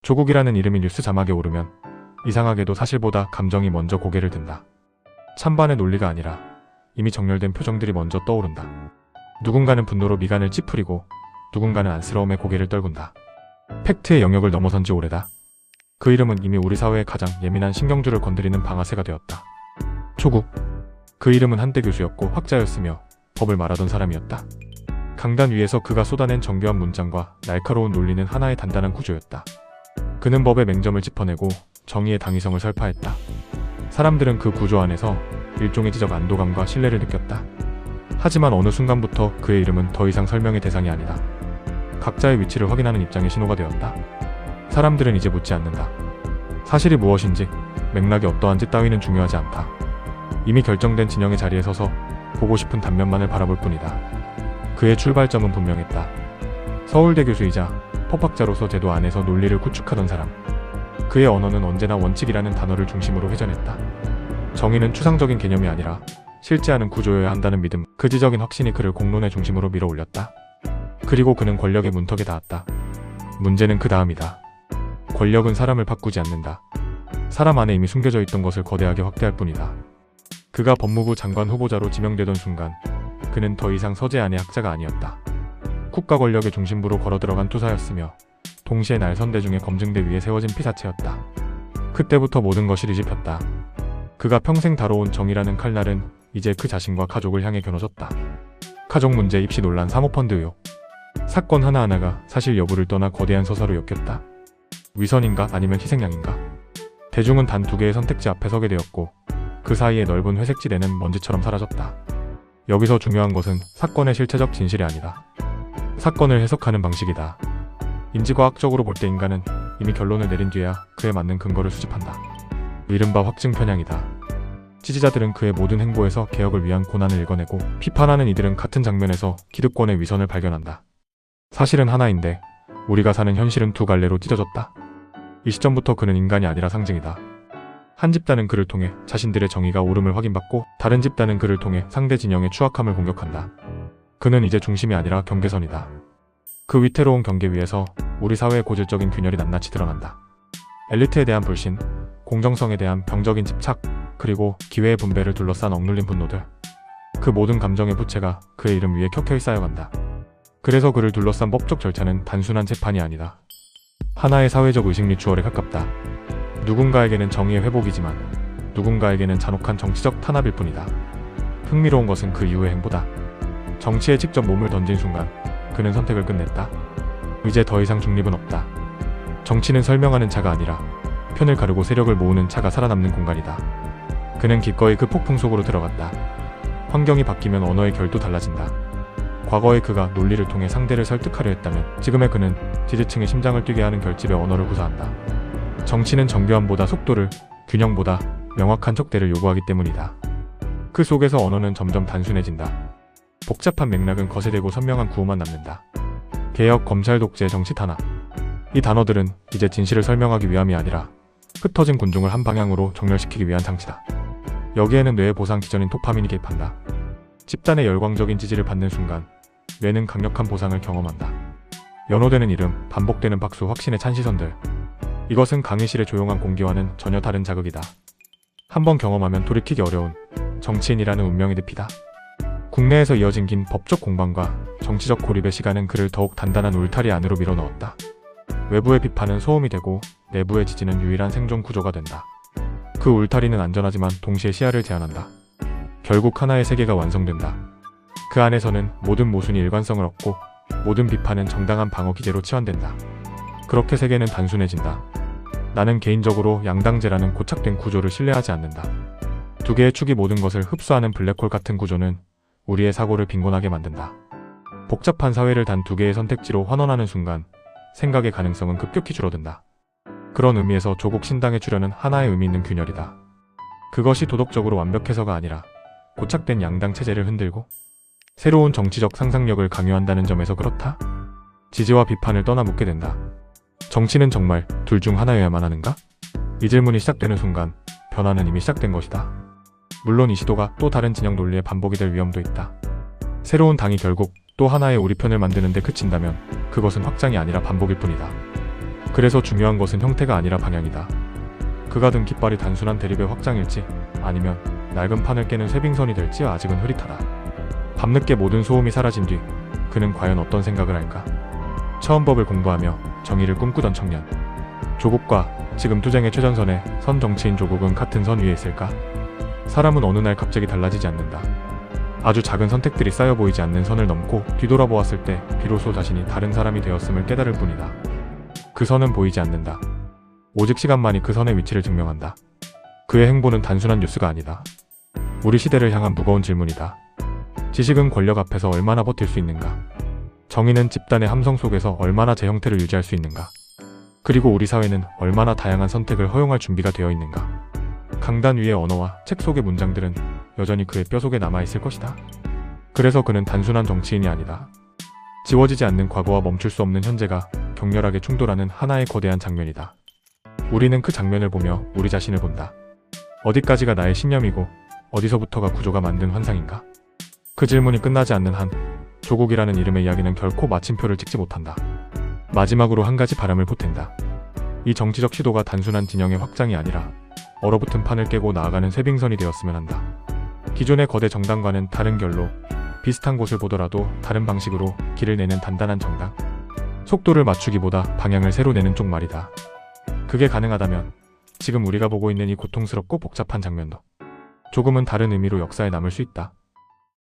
조국이라는 이름이 뉴스 자막에 오르면 이상하게도 사실보다 감정이 먼저 고개를 든다. 찬반의 논리가 아니라 이미 정렬된 표정들이 먼저 떠오른다. 누군가는 분노로 미간을 찌푸리고 누군가는 안쓰러움에 고개를 떨군다. 팩트의 영역을 넘어선 지 오래다. 그 이름은 이미 우리 사회의 가장 예민한 신경줄을 건드리는 방아쇠가 되었다. 조국. 그 이름은 한때 교수였고 학자였으며 법을 말하던 사람이었다. 강단 위에서 그가 쏟아낸 정교한 문장과 날카로운 논리는 하나의 단단한 구조였다. 그는 법의 맹점을 짚어내고 정의의 당위성을 설파했다. 사람들은 그 구조 안에서 일종의 지적 안도감과 신뢰를 느꼈다. 하지만 어느 순간부터 그의 이름은 더 이상 설명의 대상이 아니다. 각자의 위치를 확인하는 입장의 신호가 되었다. 사람들은 이제 묻지 않는다. 사실이 무엇인지, 맥락이 어떠한지 따위는 중요하지 않다. 이미 결정된 진영의 자리에 서서 보고 싶은 단면만을 바라볼 뿐이다. 그의 출발점은 분명했다. 서울대 교수이자 법학자로서 제도 안에서 논리를 구축하던 사람. 그의 언어는 언제나 원칙이라는 단어를 중심으로 회전했다. 정의는 추상적인 개념이 아니라 실제하는 구조여야 한다는 믿음, 그 지적인 확신이 그를 공론의 중심으로 밀어올렸다. 그리고 그는 권력의 문턱에 닿았다. 문제는 그 다음이다. 권력은 사람을 바꾸지 않는다. 사람 안에 이미 숨겨져 있던 것을 거대하게 확대할 뿐이다. 그가 법무부 장관 후보자로 지명되던 순간 그는 더 이상 서재 안의 학자가 아니었다. 국가 권력의 중심부로 걸어들어간 투사였으며 동시에 날선대 중에 검증대 위에 세워진 피사체였다. 그때부터 모든 것이 뒤집혔다. 그가 평생 다뤄온 정의라는 칼날은 이제 그 자신과 가족을 향해 겨눠졌다. 가족 문제, 입시 논란, 사모펀드 의혹. 사건 하나하나가 사실 여부를 떠나 거대한 서사로 엮였다. 위선인가 아니면 희생양인가. 대중은 단 두 개의 선택지 앞에 서게 되었고 그 사이의 넓은 회색지대는 먼지처럼 사라졌다. 여기서 중요한 것은 사건의 실체적 진실이 아니다. 사건을 해석하는 방식이다. 인지과학적으로 볼 때 인간은 이미 결론을 내린 뒤에야 그에 맞는 근거를 수집한다. 이른바 확증 편향이다. 지지자들은 그의 모든 행보에서 개혁을 위한 고난을 읽어내고 비판하는 이들은 같은 장면에서 기득권의 위선을 발견한다. 사실은 하나인데 우리가 사는 현실은 두 갈래로 찢어졌다. 이 시점부터 그는 인간이 아니라 상징이다. 한 집단은 그를 통해 자신들의 정의가 옳음을 확인받고 다른 집단은 그를 통해 상대 진영의 추악함을 공격한다. 그는 이제 중심이 아니라 경계선이다. 그 위태로운 경계 위에서 우리 사회의 고질적인 균열이 낱낱이 드러난다. 엘리트에 대한 불신, 공정성에 대한 병적인 집착, 그리고 기회의 분배를 둘러싼 억눌린 분노들. 그 모든 감정의 부채가 그의 이름 위에 켜켜이 쌓여간다. 그래서 그를 둘러싼 법적 절차는 단순한 재판이 아니다. 하나의 사회적 의식 리추얼에 가깝다. 누군가에게는 정의의 회복이지만 누군가에게는 잔혹한 정치적 탄압일 뿐이다. 흥미로운 것은 그 이후의 행보다. 정치에 직접 몸을 던진 순간 그는 선택을 끝냈다. 이제 더 이상 중립은 없다. 정치는 설명하는 자가 아니라 편을 가르고 세력을 모으는 자가 살아남는 공간이다. 그는 기꺼이 그 폭풍 속으로 들어갔다. 환경이 바뀌면 언어의 결도 달라진다. 과거의 그가 논리를 통해 상대를 설득하려 했다면 지금의 그는 지지층의 심장을 뛰게 하는 결집의 언어를 구사한다. 정치는 정교함보다 속도를, 균형보다 명확한 척대를 요구하기 때문이다. 그 속에서 언어는 점점 단순해진다. 복잡한 맥락은 거세되고 선명한 구호만 남는다. 개혁, 검찰 독재, 정치 탄압. 이 단어들은 이제 진실을 설명하기 위함이 아니라 흩어진 군중을 한 방향으로 정렬시키기 위한 장치다. 여기에는 뇌의 보상 기전인 도파민이 개입한다. 집단의 열광적인 지지를 받는 순간 뇌는 강력한 보상을 경험한다. 연호되는 이름, 반복되는 박수, 확신의 찬 시선들. 이것은 강의실의 조용한 공기와는 전혀 다른 자극이다. 한번 경험하면 돌이키기 어려운 정치인이라는 운명이 늪이다. 국내에서 이어진 긴 법적 공방과 정치적 고립의 시간은 그를 더욱 단단한 울타리 안으로 밀어넣었다. 외부의 비판은 소음이 되고 내부의 지지는 유일한 생존 구조가 된다. 그 울타리는 안전하지만 동시에 시야를 제한한다. 결국 하나의 세계가 완성된다. 그 안에서는 모든 모순이 일관성을 얻고 모든 비판은 정당한 방어 기제로 치환된다. 그렇게 세계는 단순해진다. 나는 개인적으로 양당제라는 고착된 구조를 신뢰하지 않는다. 두 개의 축이 모든 것을 흡수하는 블랙홀 같은 구조는 우리의 사고를 빈곤하게 만든다. 복잡한 사회를 단 두 개의 선택지로 환원하는 순간 생각의 가능성은 급격히 줄어든다. 그런 의미에서 조국 신당의 출현은 하나의 의미 있는 균열이다. 그것이 도덕적으로 완벽해서가 아니라 고착된 양당 체제를 흔들고 새로운 정치적 상상력을 강요한다는 점에서 그렇다. 지지와 비판을 떠나 묻게 된다. 정치는 정말 둘 중 하나여야만 하는가? 이 질문이 시작되는 순간 변화는 이미 시작된 것이다. 물론 이 시도가 또 다른 진영 논리의 반복이 될 위험도 있다. 새로운 당이 결국 또 하나의 우리 편을 만드는 데 그친다면 그것은 확장이 아니라 반복일 뿐이다. 그래서 중요한 것은 형태가 아니라 방향이다. 그가 든 깃발이 단순한 대립의 확장일지 아니면 낡은 판을 깨는 쇠빙선이 될지 아직은 흐릿하다. 밤늦게 모든 소음이 사라진 뒤 그는 과연 어떤 생각을 할까? 처음 법을 공부하며 정의를 꿈꾸던 청년. 조국과 지금 투쟁의 최전선에 선 정치인 조국은 같은 선 위에 있을까? 사람은 어느 날 갑자기 달라지지 않는다. 아주 작은 선택들이 쌓여 보이지 않는 선을 넘고 뒤돌아보았을 때 비로소 자신이 다른 사람이 되었음을 깨달을 뿐이다. 그 선은 보이지 않는다. 오직 시간만이 그 선의 위치를 증명한다. 그의 행보는 단순한 뉴스가 아니다. 우리 시대를 향한 무거운 질문이다. 지식은 권력 앞에서 얼마나 버틸 수 있는가? 정의는 집단의 함성 속에서 얼마나 제 형태를 유지할 수 있는가? 그리고 우리 사회는 얼마나 다양한 선택을 허용할 준비가 되어 있는가? 강단 위의 언어와 책 속의 문장들은 여전히 그의 뼈 속에 남아있을 것이다. 그래서 그는 단순한 정치인이 아니다. 지워지지 않는 과거와 멈출 수 없는 현재가 격렬하게 충돌하는 하나의 거대한 장면이다. 우리는 그 장면을 보며 우리 자신을 본다. 어디까지가 나의 신념이고 어디서부터가 구조가 만든 환상인가? 그 질문이 끝나지 않는 한 조국이라는 이름의 이야기는 결코 마침표를 찍지 못한다. 마지막으로 한 가지 바람을 보탠다. 이 정치적 시도가 단순한 진영의 확장이 아니라 얼어붙은 판을 깨고 나아가는 쇠빙선이 되었으면 한다. 기존의 거대 정당과는 다른 결로 비슷한 곳을 보더라도 다른 방식으로 길을 내는 단단한 정당. 속도를 맞추기보다 방향을 새로 내는 쪽 말이다. 그게 가능하다면 지금 우리가 보고 있는 이 고통스럽고 복잡한 장면도 조금은 다른 의미로 역사에 남을 수 있다.